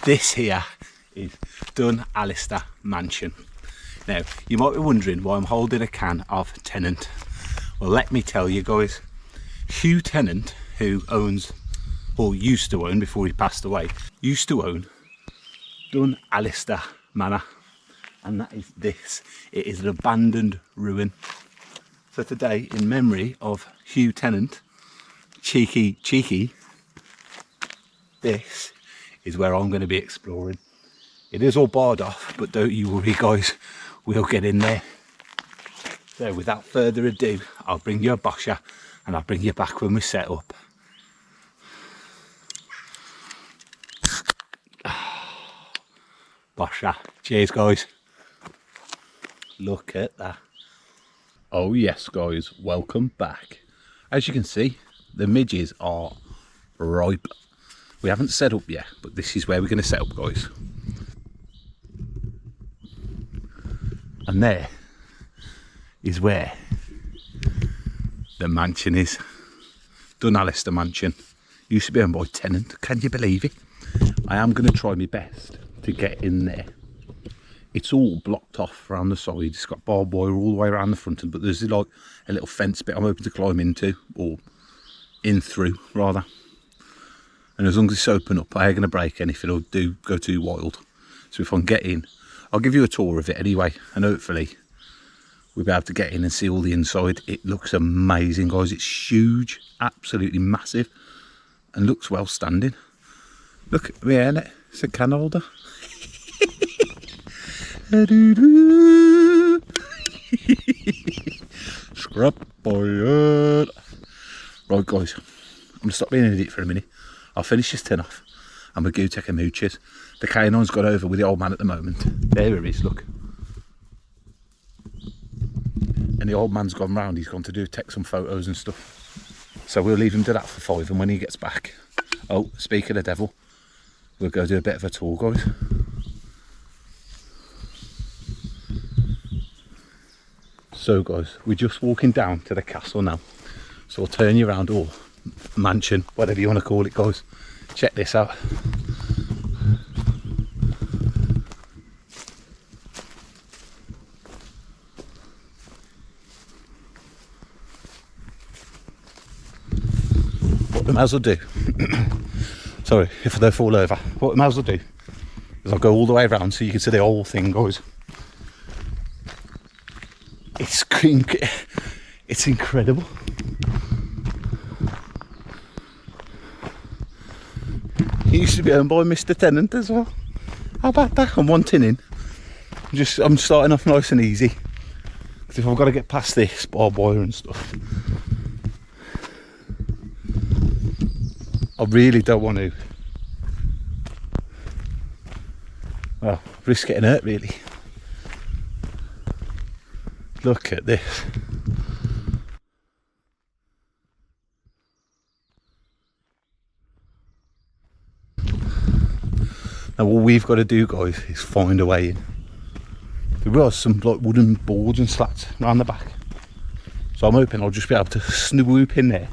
This here is Dun Alistair Mansion. Now, you might be wondering why I'm holding a can of Tennant. Well, let me tell you guys, Hugh Tennant, who owns, or used to own before he passed away, used to own Dun Alistair Manor. And that is this. It is an abandoned ruin. So today, in memory of Hugh Tennant, cheeky, this is where I'm going to be exploring. It is all barred off, but don't you worry guys, we'll get in there. So without further ado, I'll bring you a bosher and I'll bring you back when we set up. Bosher. Cheers guys. Look at that. Oh yes guys, welcome back. As you can see, the midges are ripe. We haven't set up yet, but this is where we're going to set up guys. And there is where the mansion is. Dun Alistair Mansion. Used to be owned by Tennant, can you believe it? I am going to try my best to get in there. It's all blocked off around the side. It's got barbed wire all the way around the front, but there's like a little fence bit I'm hoping to climb into, or in through rather. And as long as it's open up, I ain't going to break anything or do go too wild. So if I can get in, I'll give you a tour of it anyway, and hopefully we'll be able to get in and see all the inside. It looks amazing guys, it's huge, absolutely massive, and looks well standing. Look at me, innit? It's a can holder. Scrap boy. Right guys, I'm going to stop being an idiot for a minute. I'll finish this tin off and we'll go take a mooches. The canine's got over with the old man at the moment. There he is, look. And the old man's gone round, he's gone to take some photos and stuff. So we'll leave him to that for 5, and when he gets back, oh, speak of the devil, we'll go do a bit of a tour guys. So guys, we're just walking down to the castle now. So I'll turn you around, or mansion, whatever you want to call it guys. Check this out. What we might as well do, sorry if they fall over, what we might as well do is I'll go all the way around so you can see the whole thing guys. It's incredible. It used to be owned by Mr. Tennant as well. How about that? I'm wanting in. I'm starting off nice and easy. Because if I've got to get past this barbed wire and stuff, I really don't want to, well, risk getting hurt really. Look at this. Now what we've got to do guys is find a way in. There was some like wooden boards and slats around the back, so I'm hoping I'll just be able to swoop in there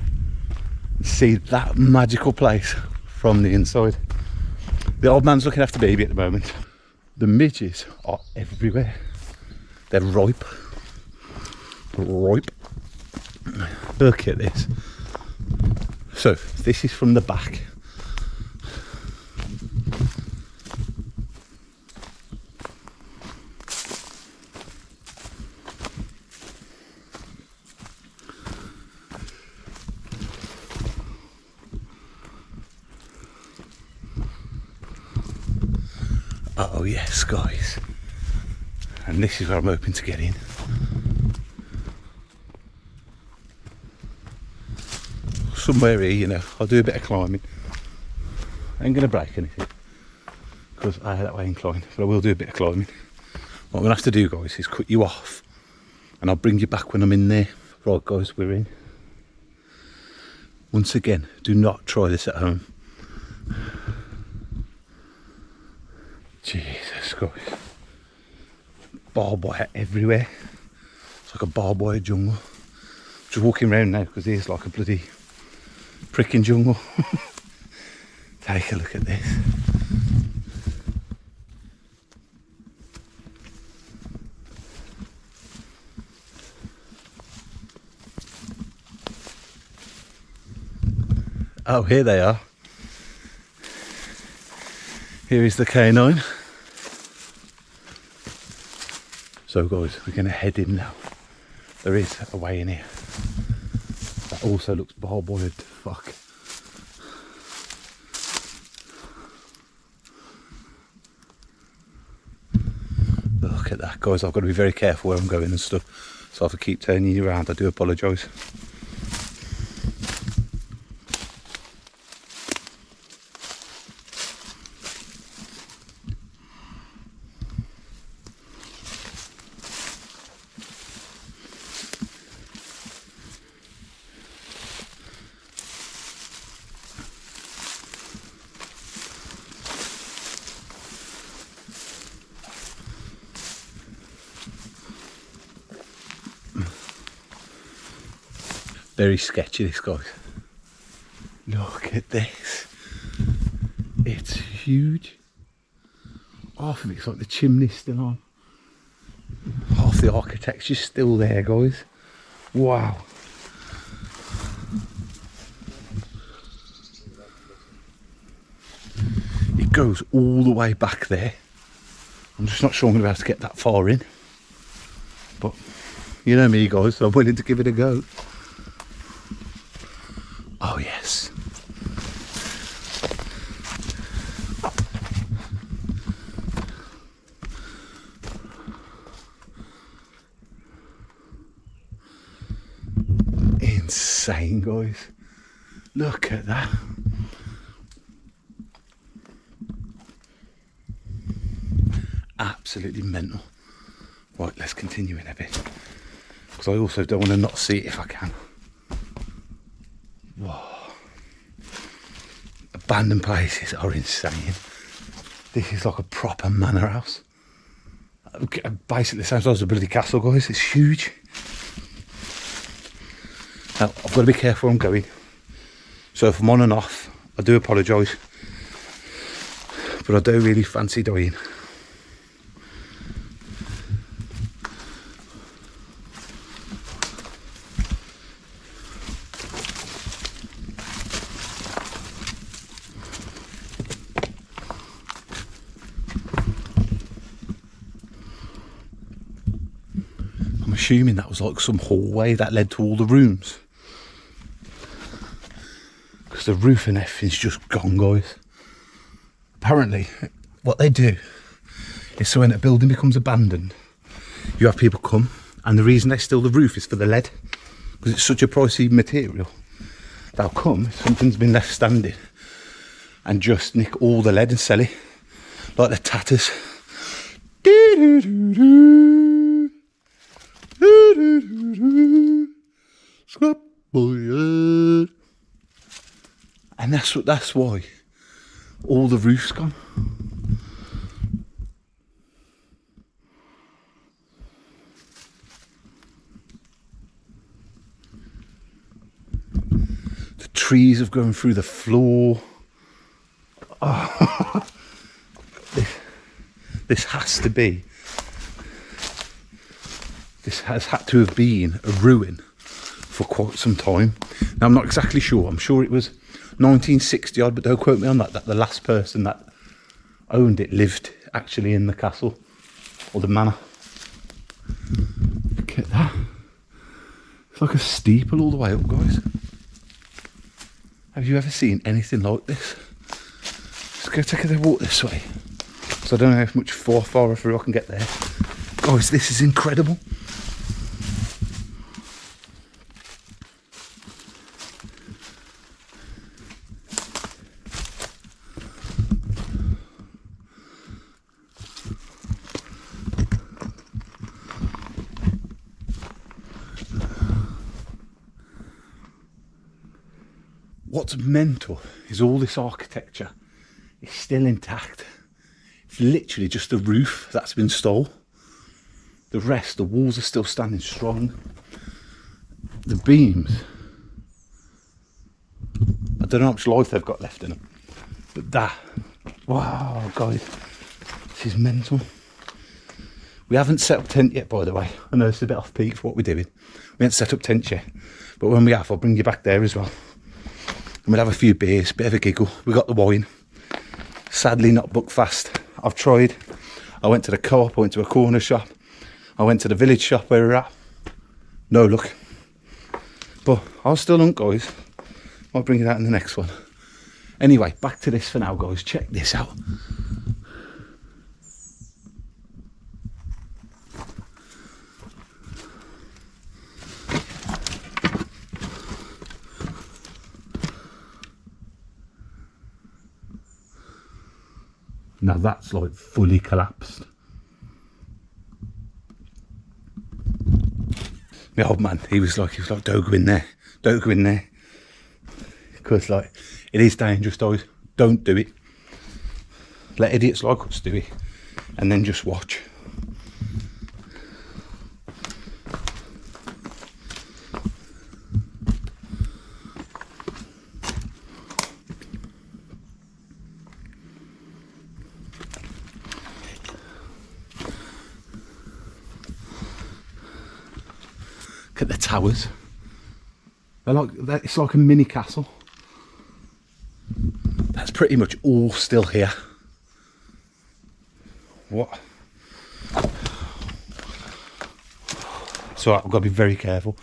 and see that magical place from the inside. The old man's looking after baby at the moment. The midges are everywhere. They're ripe. Look at this. So this is from the back. Oh yes guys, and this is where I'm hoping to get in. Somewhere here, you know, I'll do a bit of climbing. I ain't going to break anything because I had that way inclined, but I will do a bit of climbing. What I'm going to have to do guys is cut you off and I'll bring you back when I'm in there. Right guys, we're in. Once again, do not try this at home. Jesus guys, barbed wire everywhere. It's like a barbed wire jungle. Just walking around now because here's like a bloody pricking jungle. Take a look at this. Oh, here they are. Here is the canine. So guys, we're going to head in now. There is a way in here. That also looks barbed. Fuck. Look at that, guys. I've got to be very careful where I'm going and stuff. So if I keep turning you around, I do apologise. Very sketchy, this, guys. Look at this. It's huge. Half of it's like the chimney's still on. Half the architecture's still there, guys. Wow. It goes all the way back there. I'm just not sure I'm going to be able to get that far in. But you know me, guys, so I'm willing to give it a go. Oh yes. Insane, guys. Look at that. Absolutely mental. Right, let's continue in a bit. Because I also don't want to not see it if I can. Whoa. Abandoned places are insane. This is like a proper manor house. Basically, it sounds like a bloody castle, guys. It's huge. Now, I've got to be careful where I'm going. So if I'm on and off, I do apologise. But I don't really fancy dying. I'm assuming that was like some hallway that led to all the rooms. Because the roof and everything's just gone, guys. Apparently, what they do is so when a building becomes abandoned, you have people come, and the reason they steal the roof is for the lead. Because it's such a pricey material. They'll come if something's been left standing and just nick all the lead and sell it. Like the tatters. And that's why all the roof's gone. The trees have gone through the floor. Oh. This has to be. This has had to have been a ruin for quite some time. Now, I'm not exactly sure. I'm sure it was 1960 odd, but don't quote me on that. That the last person that owned it lived actually in the castle or the manor. Look at that. It's like a steeple all the way up, guys. Have you ever seen anything like this? Let's go take a walk this way. So I don't know how much far through I can get there. Guys, this is incredible. What's mental is all this architecture is still intact. It's literally just the roof that's been stole. The rest, the walls are still standing strong. The beams, I don't know how much life they've got left in them, but that, wow, guys, this is mental. We haven't set up tent yet, by the way. I know it's a bit off peak for what we're doing. We haven't set up tent yet, but when we have, I'll bring you back there as well. we'll have a few beers, bit of a giggle. We got the wine. Sadly not booked fast. I've tried. I went to the co-op, I went to a corner shop. I went to the village shop where we're at. No luck. But I'll still hunt, guys. I'll bring it out in the next one. Anyway, back to this for now, guys. Check this out. Now that's like fully collapsed. My old man, he was like, don't go in there. Don't go in there. Because like, it is dangerous, guys. Don't do it. Let idiots like us do it. And then just watch. Look at the towers. It's like a mini castle. That's pretty much all still here. What? So I've got to be very careful.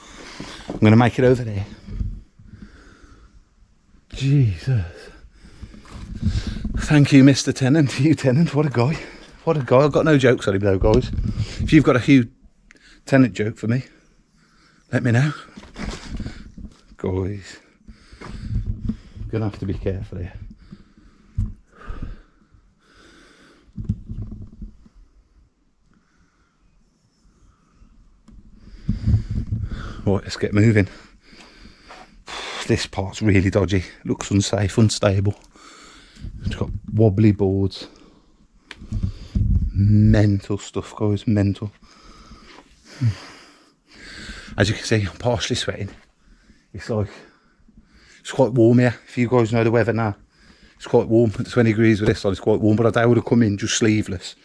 I'm going to make it over there. Jesus. Thank you, Mr. Tenant. You tenant, what a guy. What a guy. I've got no jokes on him though, guys. If you've got a Hugh Tenant joke for me, let me know. Guys. I'm going to have to be careful here. Right, let's get moving. This part's really dodgy. Looks unsafe, unstable. It's got wobbly boards. Mental stuff, guys, mental. As you can see, I'm partially sweating. It's quite warm here. If you guys know the weather now, it's quite warm. It's 20 degrees with this on, it's quite warm. But I would have come in just sleeveless.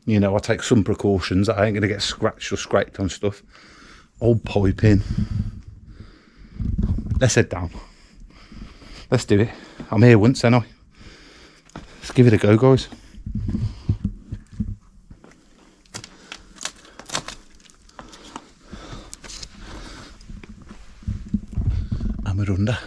You know, I take some precautions. I ain't going to get scratched or scraped on stuff. Old piping. Let's head down. Let's do it. I'm here once, ain't I? Let's give it a go, guys. And we're under.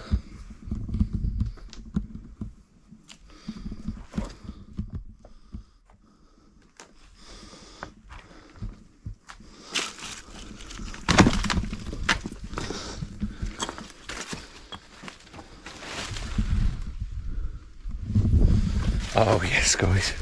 Oh yes, guys.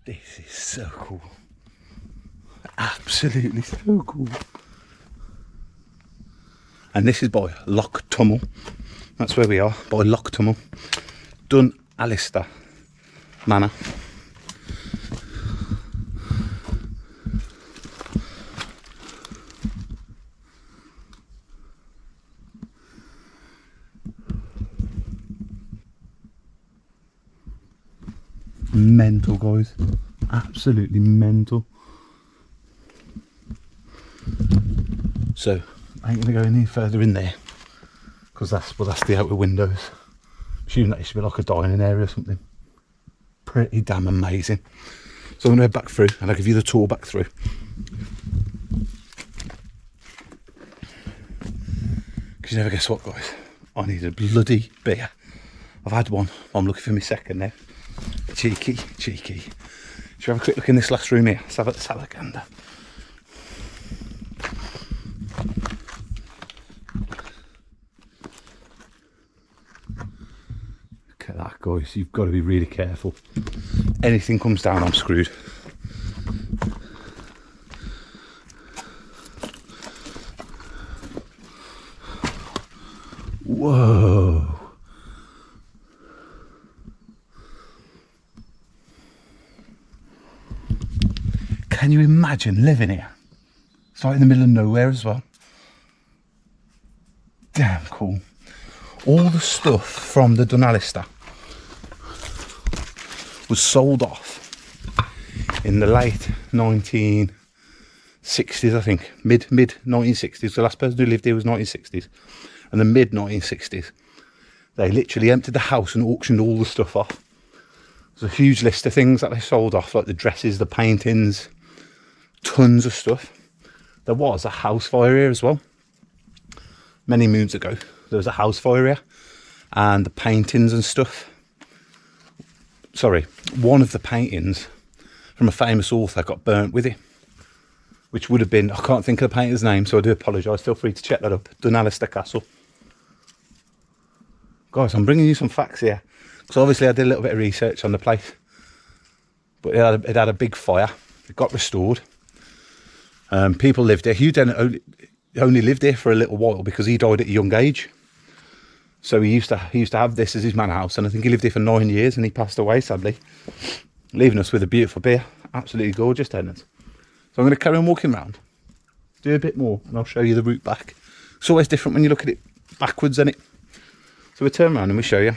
This is so cool. Absolutely so cool. And this is by Loch Tummel. That's where we are, by Loch Tummel. Dun Alistair Manor. Mental, guys, absolutely mental. So I ain't gonna go any further in there because that's the outer windows. Assuming that it should be like a dining area or something. Pretty damn amazing. So I'm gonna head back through and I'll give you the tour back through. Because you never guess what, guys, I need a bloody beer. I've had one, I'm looking for my second now. Cheeky. Should we have a quick look in this last room here? Let's have a gander. Look at that, guys. You've got to be really careful. Anything comes down, I'm screwed. Whoa. Can you imagine living here? It's right in the middle of nowhere as well. Damn cool. All the stuff from the Dun Alistair was sold off in the late 1960s, I think, mid 1960s. The last person who lived here was 1960s, and the mid 1960s, they literally emptied the house and auctioned all the stuff off. There's a huge list of things that they sold off, like the dresses, the paintings, tons of stuff. There was a house fire here as well. Many moons ago, there was a house fire here, and the paintings and stuff. Sorry, one of the paintings from a famous author got burnt with it, which would have been, I can't think of the painter's name, so I do apologise. Feel free to check that up. Dunalister Castle. Guys, I'm bringing you some facts here, because obviously I did a little bit of research on the place, but it had a big fire. It got restored. People lived there. Hugh Dennett only lived there for a little while because he died at a young age. So he used to have this as his manor house, and I think he lived here for 9 years, and he passed away sadly, leaving us with a beautiful beer. Absolutely gorgeous tenants. So I'm going to carry on walking around, do a bit more, and I'll show you the route back. It's always different when you look at it backwards, isn't it? So we turn around and we show you.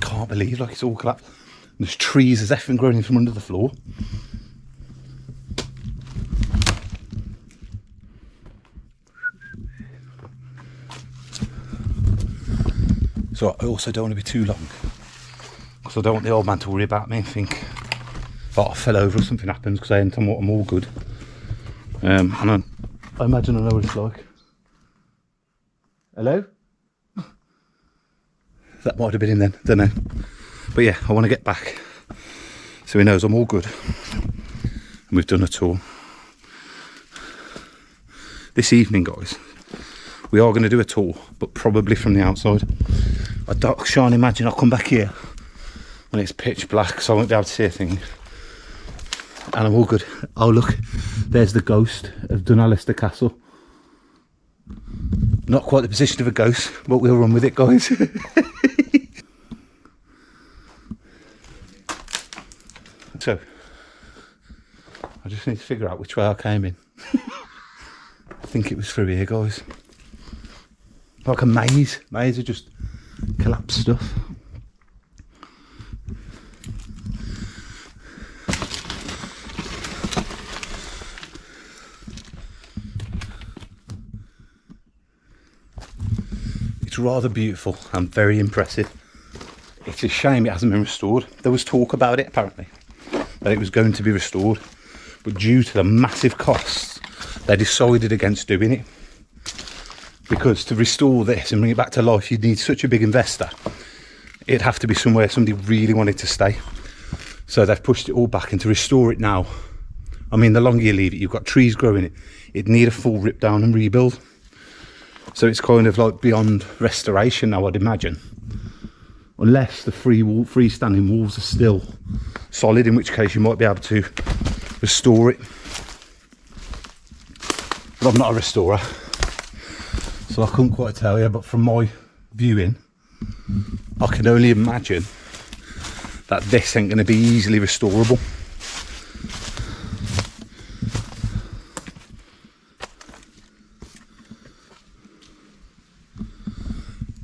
Can't believe, like, it's all collapsed. There's trees as effing growing from under the floor. So I also don't want to be too long, because I don't want the old man to worry about me and think, oh, I fell over or something happens, because I'm all good. And I imagine I know what it's like. Hello? That might have been him then, don't know. But yeah, I want to get back so he knows I'm all good. And we've done a tour. This evening, guys, we are going to do a tour, but probably from the outside. I can't imagine I'll come back here when it's pitch black, so I won't be able to see a thing. And I'm all good. Oh look, there's the ghost of Dunalister Castle. Not quite the position of a ghost, but we'll run with it, guys. So, I just need to figure out which way I came in. I think it was through here, guys. Like a maze. Maze of just collapsed stuff. It's rather beautiful and very impressive. It's a shame it hasn't been restored. There was talk about it, apparently, that it was going to be restored, but due to the massive costs, they decided against doing it, because to restore this and bring it back to life, you'd need such a big investor. It'd have to be somewhere somebody really wanted to stay. So they've pushed it all back, and to restore it now, I mean, the longer you leave it, you've got trees growing it, it'd need a full rip down and rebuild. So it's kind of like beyond restoration now, I'd imagine, unless the freestanding walls are still solid, in which case you might be able to restore it. But I'm not a restorer, so I couldn't quite tell you, but from my viewing, I can only imagine that this ain't going to be easily restorable.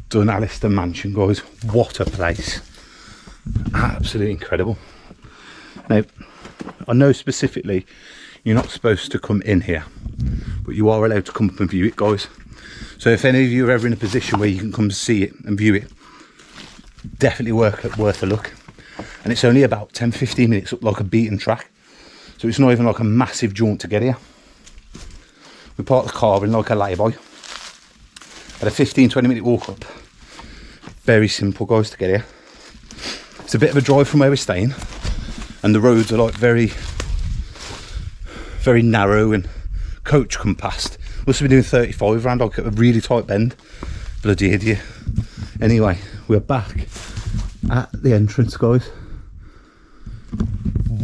Dunalister Mansion, guys, what a place. Absolutely incredible. Now, I know specifically you're not supposed to come in here, but you are allowed to come up and view it, guys. So if any of you are ever in a position where you can come see it and view it, definitely worth a look. And it's only about 10-15 minutes up like a beaten track, so it's not even like a massive jaunt to get here. We parked the car in like a lay-by at a 15-20 minute walk up. Very simple, guys, to get here. It's a bit of a drive from where we're staying, and the roads are like very narrow, and coach come past. Must have been doing 35 around like a really tight bend. Bloody idiot. Anyway, we're back at the entrance, guys.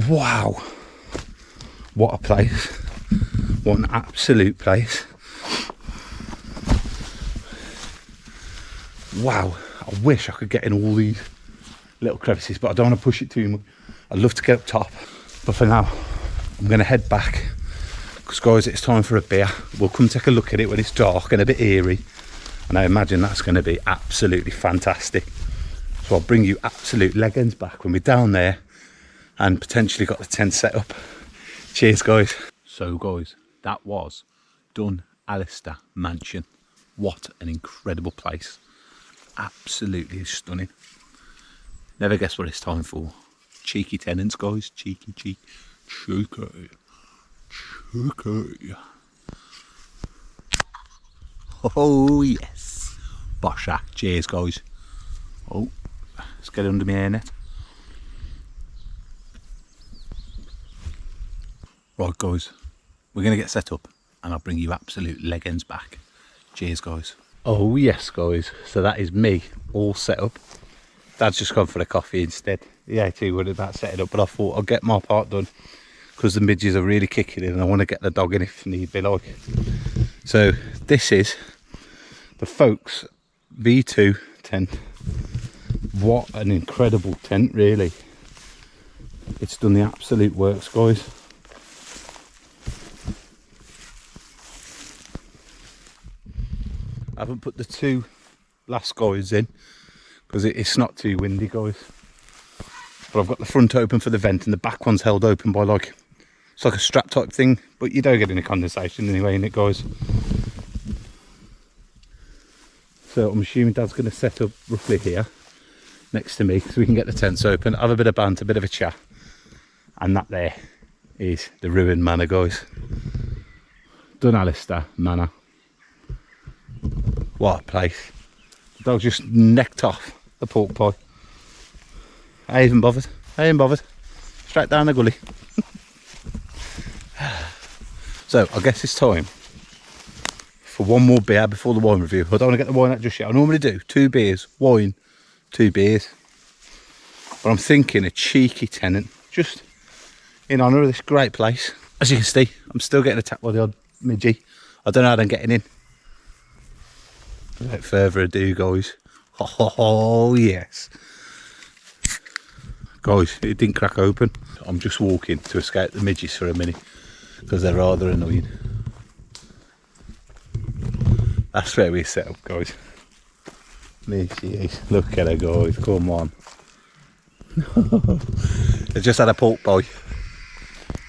Wow, what a place. What an absolute place. Wow, I wish I could get in all these little crevices, but I don't want to push it too much. I'd love to get up top, but for now I'm going to head back, because guys, it's time for a beer. We'll come take a look at it when it's dark and a bit eerie, and I imagine that's going to be absolutely fantastic. So I'll bring you absolute leg ends back when we're down there and potentially got the tent set up. Cheers guys. So guys, that was Dun Alistair Mansion. What an incredible place. Absolutely stunning. Never guess what it's time for. Cheeky tenants guys, cheeky. Oh yes. Bosher. Cheers guys. Oh, let's get under my hairnet. Right guys, we're going to get set up and I'll bring you absolute leg ends back. Cheers guys. Oh yes guys, so that is me all set up. Dad's just gone for a coffee instead. Yeah, too worried about setting up, but I thought I'll get my part done because the midges are really kicking in and I want to get the dog in if need be like. So this is the Folks V2 tent. What an incredible tent really. It's done the absolute works guys. I haven't put the two last guys in because it's not too windy guys, but I've got the front open for the vent and the back one's held open by like, it's like a strap type thing, but you don't get any condensation anyway in it guys. So I'm assuming Dad's going to set up roughly here next to me so we can get the tents open, have a bit of banter, a bit of a chat, and that there is the ruined manor guys. Dun Alistair Manor. What a place. The dog just necked off the pork pie. I ain't bothered. Straight down the gully. So I guess it's time for one more beer before the wine review. I don't want to get the wine out just yet. I normally do 2 beers, wine, 2 beers. But I'm thinking a cheeky tenant, just in honour of this great place. As you can see, I'm still getting attacked by the odd midgie. I don't know how I'm getting in. Without further ado guys, oh yes guys, it didn't crack open. I'm just walking to escape the midges for a minute because they're rather annoying. That's where we set up guys. There she is, look at her guys, come on. They just had a pork pie,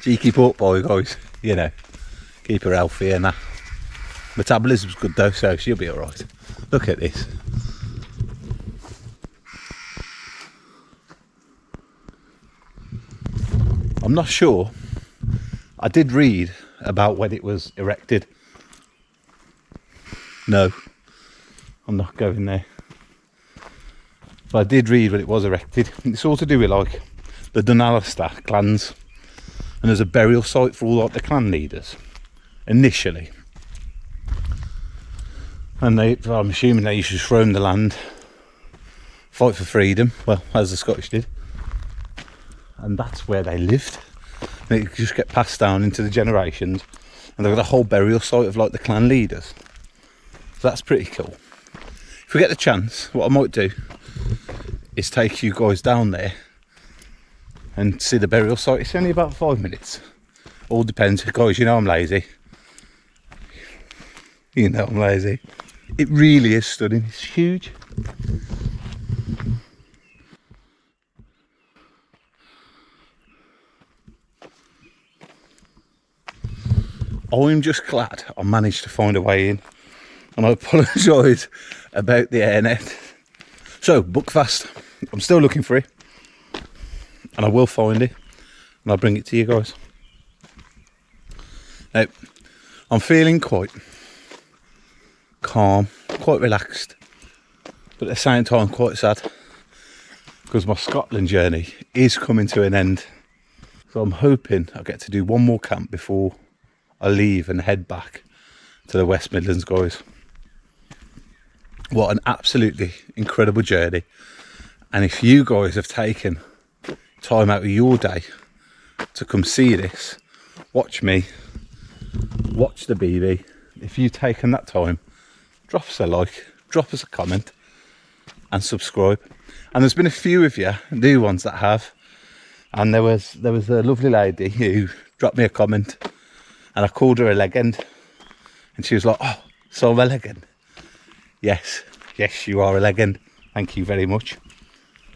cheeky pork pie guys, you know, keep her healthy and that. Metabolism's good though, so she'll be alright. Look at this. I'm not sure. I did read about when it was erected. No, I'm not going there. But I did read when it was erected. It's all to do with like the Dun Alistair clans. And there's a burial site for all like the clan leaders initially. And I'm assuming they used to just roam the land, fight for freedom, well, as the Scottish did. And that's where they lived. And it just get passed down into the generations. And they've got a whole burial site of like the clan leaders. So that's pretty cool. If we get the chance, what I might do is take you guys down there and see the burial site. It's only about 5 minutes. All depends. Guys, you know I'm lazy. You know I'm lazy. It really is stunning. It's huge. I'm just glad I managed to find a way in, and I apologise about the hairnet. So, Buckfast, I'm still looking for it, and I will find it, and I'll bring it to you guys. Now, I'm feeling quite calm, quite relaxed, but at the same time quite sad because my Scotland journey is coming to an end. So I'm hoping I get to do one more camp before I leave and head back to the West Midlands guys. What an absolutely incredible journey, and if you guys have taken time out of your day to come see this, watch me, watch the BB. If you've taken that time, drop us a like, drop us a comment, and subscribe. And there's been a few of you, new ones that have. And there was a lovely lady who dropped me a comment, and I called her a legend, and she was like, "Oh, so I'm a legend." Yes, you are a legend. Thank you very much.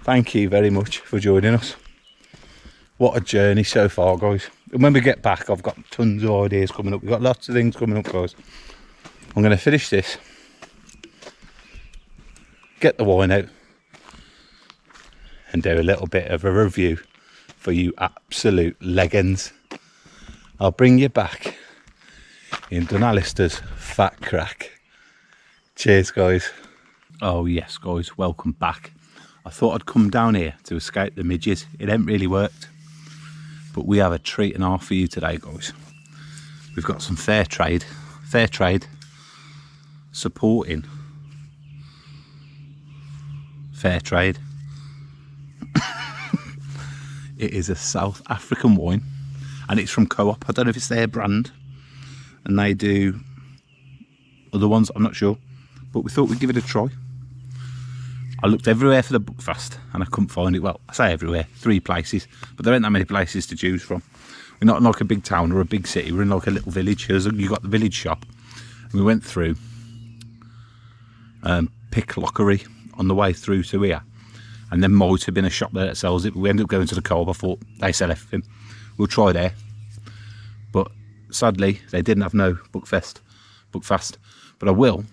Thank you very much for joining us. What a journey so far, guys. And when we get back, I've got tons of ideas coming up. We've got lots of things coming up, guys. I'm going to finish this, get the wine out, and do a little bit of a review for you absolute legends. I'll bring you back in Dunalister's Fat Crack. Cheers, guys. Oh yes, guys, welcome back. I thought I'd come down here to escape the midges. It ain't really worked, but we have a treat and a half for you today, guys. We've got some fair trade supporting fair trade. It is a South African wine, and it's from Co-op. I don't know if it's their brand, and they do other ones, I'm not sure, but we thought we'd give it a try. I looked everywhere for the Buckfast and I couldn't find it. Well, I say everywhere, 3 places, but there ain't that many places to choose from. We're not in like a big town or a big city, we're in like a little village. You got the village shop, and we went through Picklockery on the way through to here, and there might have been a shop there that sells it, but we ended up going to the Co-op. I thought they sell everything, we'll try there, but sadly they didn't have no Buckfast, but I will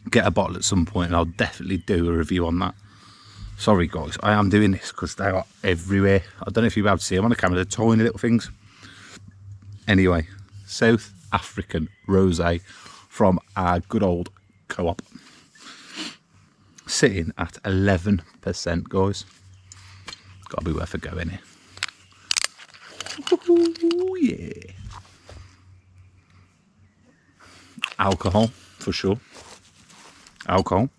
get a bottle at some point, and I'll definitely do a review on that. Sorry guys, I am doing this because they are everywhere. I don't know if you'll be able to see them on the camera, the tiny little things. Anyway, South African rosé from our good old Co-op, sitting at 11%, guys. Gotta be worth a go, innit? Ooh, yeah. Alcohol for sure. Alcohol,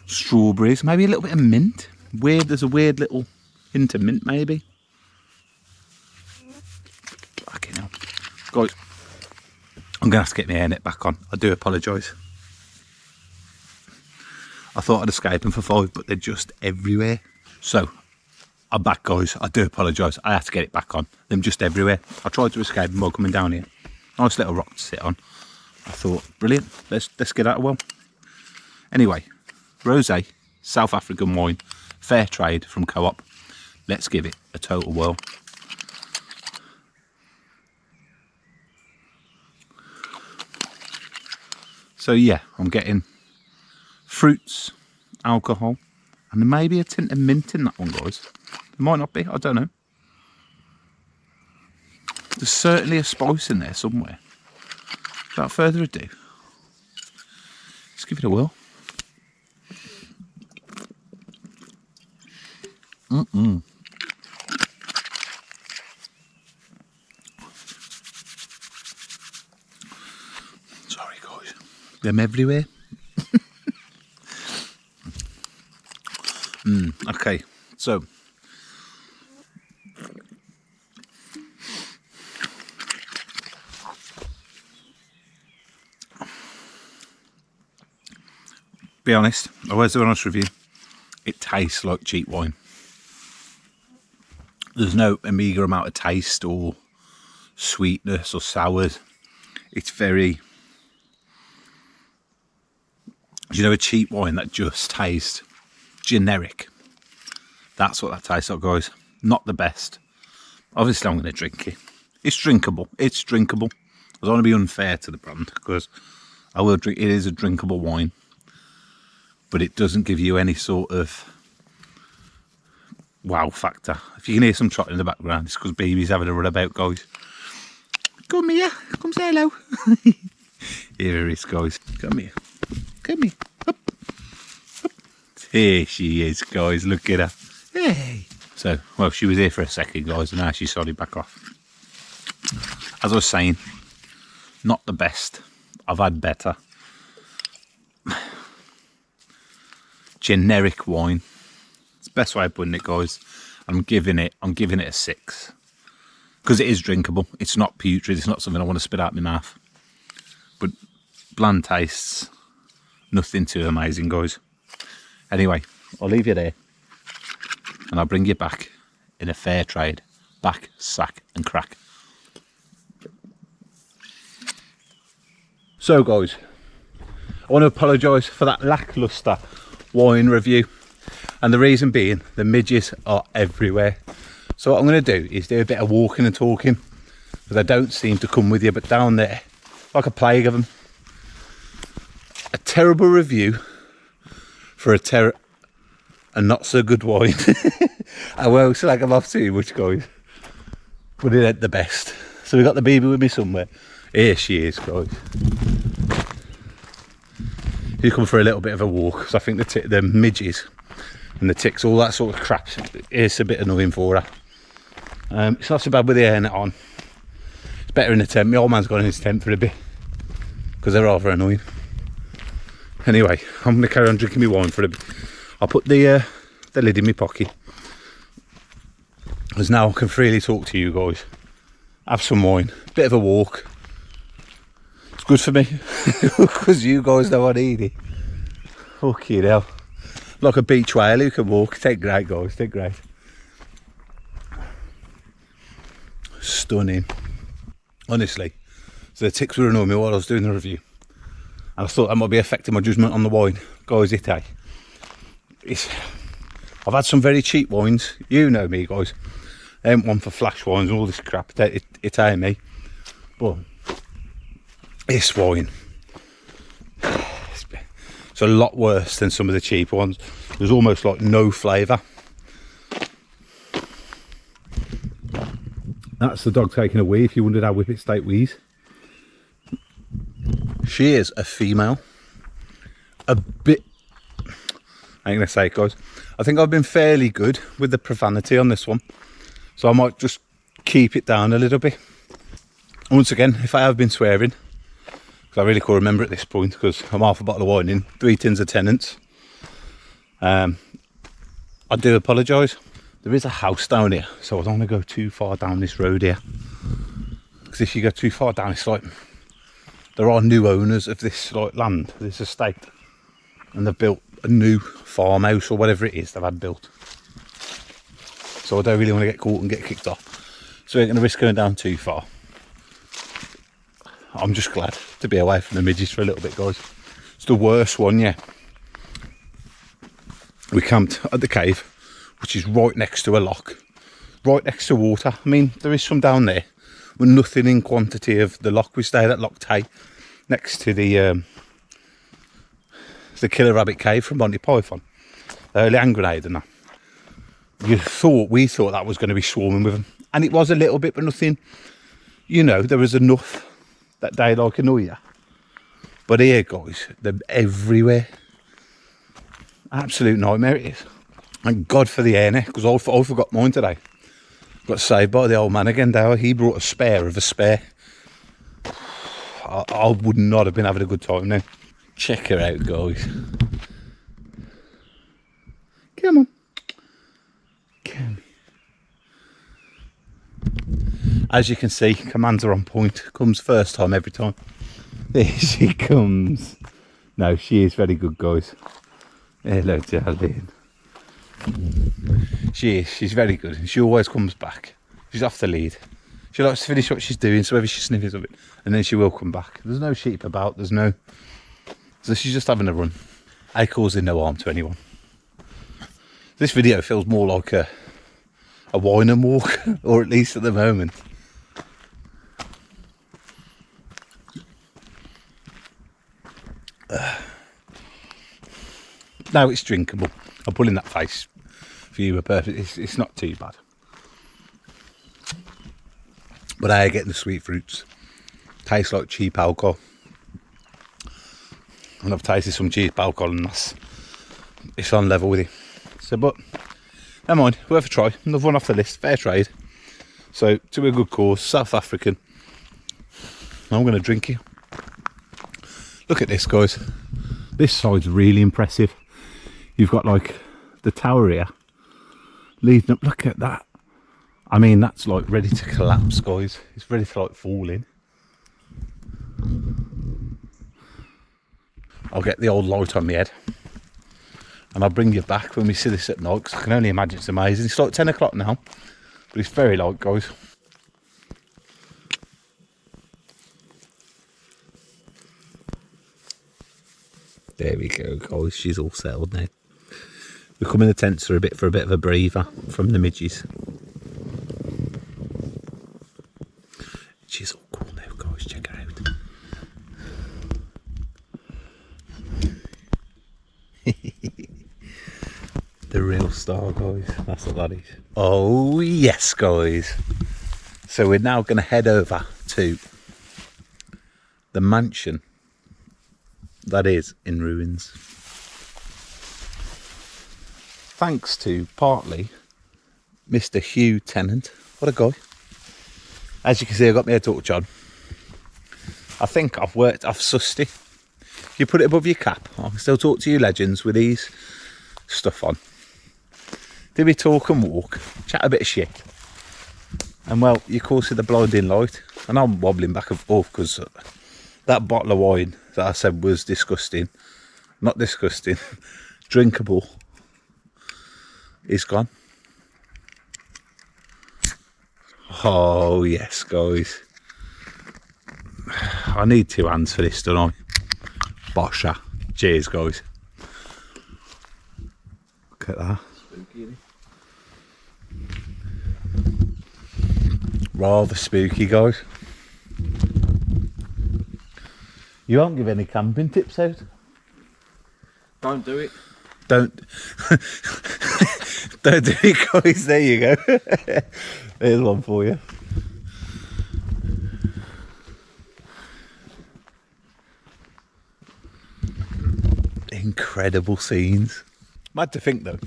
strawberries, maybe a little bit of mint. There's a weird little hint of mint, maybe. Fucking hell. Guys, I'm going to have to get my hairnet back on. I do apologise. I thought I'd escape them for 5, but they're just everywhere. So, I'm back, guys. I do apologise. I have to get it back on. They're just everywhere. I tried to escape them while coming down here. Nice little rock to sit on. I thought, brilliant, let's get out of well. Anyway, rosé, South African wine, fair trade from Co-op. Let's give it a total whirl. So yeah, I'm getting fruits, alcohol, and there may be a tint of mint in that one, guys. There might not be, I don't know. There's certainly a spice in there somewhere. Without further ado, let's give it a whirl. Sorry guys, them everywhere. Okay, so be honest, I always do an honest review. It tastes like cheap wine. There's no meagre amount of taste or sweetness or sours. It's very, you know, a cheap wine that just tastes generic. That's what that tastes like, guys. Not the best. Obviously, I'm going to drink it. It's drinkable. It's drinkable. I don't want to be unfair to the brand because I will drink. It is a drinkable wine. But it doesn't give you any sort of wow factor. If you can hear some trotting in the background, it's because baby's having a run about, guys. Come here, come say hello. Here it is, guys. Come here, come here. Up. Up. Here she is, guys. Look at her. Hey. So, well, she was here for a second, guys, and now she's solid back off. As I was saying, not the best. I've had better. Generic wine. It's the best way of putting it, guys. I'm giving it a 6. Because it is drinkable. It's not putrid. It's not something I want to spit out my mouth. But bland tastes. Nothing too amazing, guys. Anyway, I'll leave you there and I'll bring you back in a fair trade. Back, sack and crack. So guys, I want to apologise for that lacklustre wine review, and the reason being the midges are everywhere. So what I'm going to do is do a bit of walking and talking, because they don't seem to come with you, but down there, like a plague of them. A terrible review for a not so good wine. I won't slag them off too much, guys, but it ain't the best. So we got the baby with me somewhere. Here she is, guys. You come for a little bit of a walk, because I think the midges and the ticks, all that sort of crap, is a bit annoying for her. It's not so bad with the hairnet on. It's better in the tent. My old man's gone in his tent for a bit, because they're rather annoying. Anyway, I'm going to carry on drinking my wine for a bit. I'll put the lid in my pocket, because now I can freely talk to you guys. Have some wine, bit of a walk. It's good for me, because you guys know I need it. Fucking hell. Like a beach whale who can walk. Take great, guys, take great. Stunning. Honestly. So the ticks were annoying me while I was doing the review. And I thought that might be affecting my judgment on the wine. Guys, I've had some very cheap wines. You know me, guys. I ain't one for flash wines and all this crap. It ain't me. But this wine, it's a lot worse than some of the cheaper ones. There's almost like no flavour. That's the dog taking a wee, if you wondered how Whippet State wheeze. She is a female. A bit, I ain't gonna say it, guys. I think I've been fairly good with the profanity on this one, so I might just keep it down a little bit. Once again, if I have been swearing, because I really can't remember at this point, because I'm half a bottle of wine in, 3 tins of Tennent's, I do apologise. There is a house down here, so I don't want to go too far down this road here, because if you go too far down, it's like there are new owners of this like land, this estate, and they've built a new farmhouse or whatever it is they've had built. So I don't really want to get caught and get kicked off, so we're going to risk going down too far. I'm just glad to be away from the midges for a little bit, guys. It's the worst one, yeah. We camped at the cave, which is right next to a loch, right next to water. I mean, there is some down there, but nothing in quantity of the loch. We stayed at Loch Tay, next to the Killer Rabbit Cave from Monty Python, early hand grenade and that. We thought that was going to be swarming with them, and it was a little bit, but nothing. You know, there was enough that day like annoy you. But here, guys, they're everywhere. Absolute nightmare it is. Thank God for the hairnet, because I forgot mine today. Got saved by the old man again, Dower. He brought a spare of a spare. I would not have been having a good time now. Check her out, guys. Come on. Come. As you can see, commands are on point. Comes first time every time. There she comes. No, she is very good, guys. Hello, darling. She's very good, and she always comes back. She's off the lead. She likes to finish what she's doing, so whether she sniffs of it, and then she will come back. There's no sheep about, so she's just having a run. I causing no harm to anyone. This video feels more like a wine and walk, or at least at the moment. Now it's drinkable. I'm pulling that face for you, perfect. It's not too bad. But I get the sweet fruits. Tastes like cheap alcohol. And I've tasted some cheap alcohol, and it's on level with it. So, but never mind, worth a try. Another one off the list, fair trade. So, to a good cause, South African. I'm going to drink it. Look at this, guys. This side's really impressive. You've got like the tower here leading up. Look at that. I mean, that's like ready to collapse, guys. It's ready to like fall in. I'll get the old light on my head. And I'll bring you back when we see this at night, because I can only imagine it's amazing. It's like 10 o'clock now, but it's very light, guys. There we go, guys. She's all settled now. We're coming the tents for a bit of a breather from the midges. She's all cool now, guys. Check her out. The real star, guys. That's what that is. Oh yes, guys. So we're now going to head over to the mansion that is in ruins. Thanks to partly Mr. Hugh Tennant. What a guy. As you can see, I've got my torch on. I think I've sussed it. If you put it above your cap, I can still talk to you legends with these stuff on. Do we talk and walk, chat a bit of shit. And well, you course see the blinding light. And I'm wobbling back and forth because that bottle of wine that I said was disgusting, not disgusting, drinkable, is gone. Oh yes, guys. I need 2 hands for this, don't I? Bosher. Cheers, guys. Look at that. Spooky, isn't it? Rather spooky, guys. You won't give any camping tips out? Don't do it. Don't don't do it, guys. There you go. There's one for you. Incredible scenes. Mad to think though.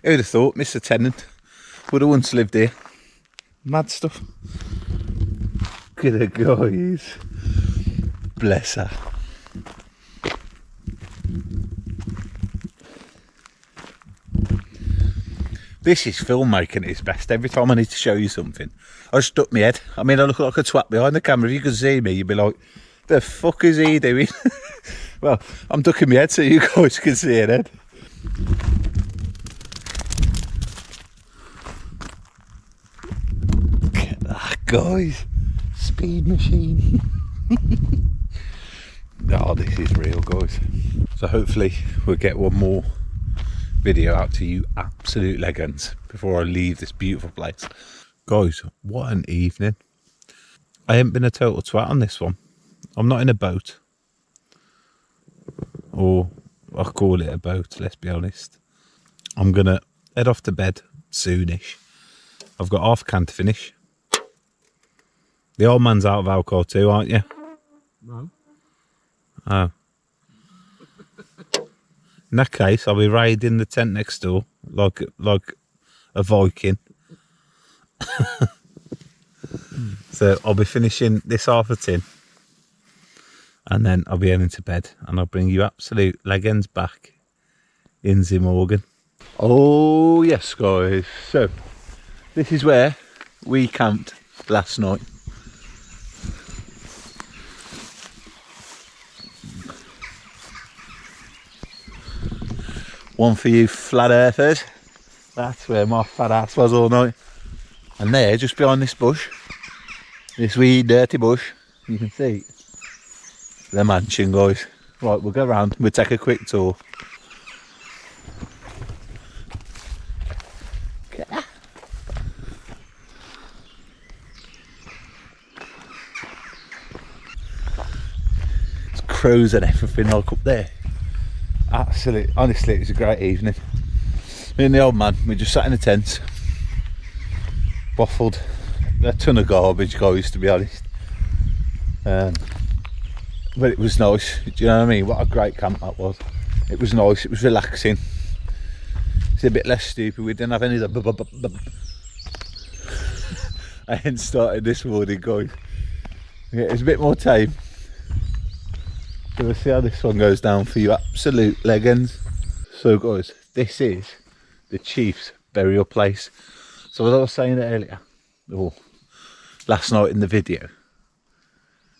Who'd have thought Mr. Tennant would have once lived here? Mad stuff. Look at her, guys. Bless her. This is filmmaking at its best. Every time I need to show you something, I just duck my head. I mean, I look like a twat behind the camera. If you could see me, you'd be like, the fuck is he doing? Well, I'm ducking my head so you guys can see it, Ed. Look at that, guys. Speed machine. Oh, this is real, guys. So hopefully we'll get one more video out to you absolute legends before I leave this beautiful place. Guys, what an evening. I ain't been a total twat on this one. I'm not in a boat. Or I'll call it a boat, let's be honest. I'm gonna head off to bed soonish. I've got half a can to finish. The old man's out of alcohol too, aren't you? No. Oh. In that case, I'll be raiding the tent next door like a Viking. So I'll be finishing this half a tin, and then I'll be heading to bed, and I'll bring you absolute legends back in the morgen. Oh yes, guys. So this is where we camped last night. One for you flat earthers. That's where my fat ass was all night. And there, just behind this bush, this wee dirty bush, you can see the mansion, guys. Right, we'll go around, we'll take a quick tour. There's crows and everything like up there. Absolutely, honestly, it was a great evening. Me and the old man, we just sat in the tent, waffled a ton of garbage, guys, to be honest. But it was nice. Do you know what I mean? What a great camp that was. It was nice. It was relaxing. It's a bit less stupid. We didn't have any of the I hadn't started this morning, guys. Yeah, it was a bit more tame. So we'll see how this one goes down for you absolute legends. So guys, this is the chief's burial place. So as I was saying earlier, or last night in the video,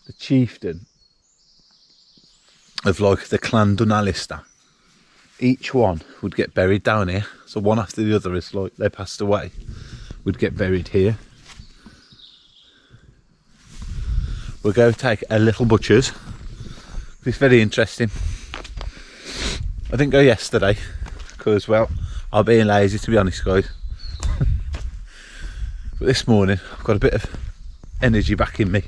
the chieftain of like the clan Dunalister each one would get buried down here. So one after the other, as like they passed away, would get buried here. We'll go take a little butcher's. It's very interesting. I didn't go yesterday because, well, I'm being lazy, to be honest, guys. But this morning I've got a bit of energy back in me,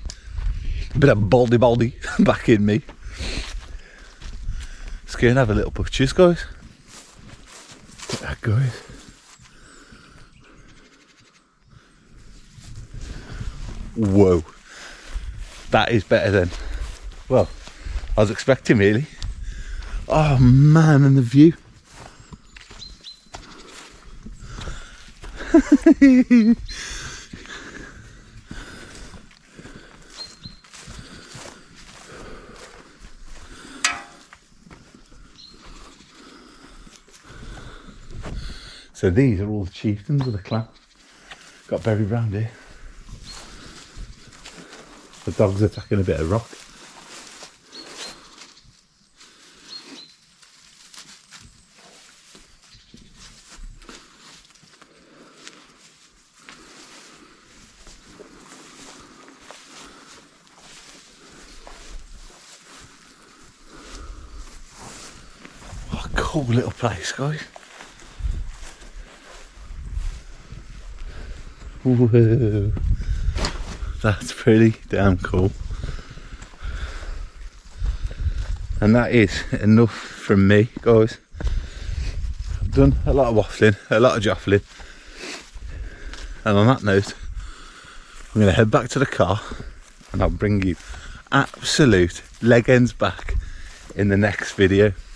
a bit of baldy back in me. Let's go and have a little butcher's, guys. Look at that, guys. Whoa, that is better than, well, I was expecting, really. Oh man, and the view. So these are all the chieftains of the clan. Got buried round here. The dog's attacking a bit of rock. What a cool little place, guys. Whoa. That's pretty damn cool. And that is enough from me, guys. I've done a lot of waffling, a lot of jaffling. And on that note, I'm going to head back to the car and I'll bring you absolute leg ends back in the next video.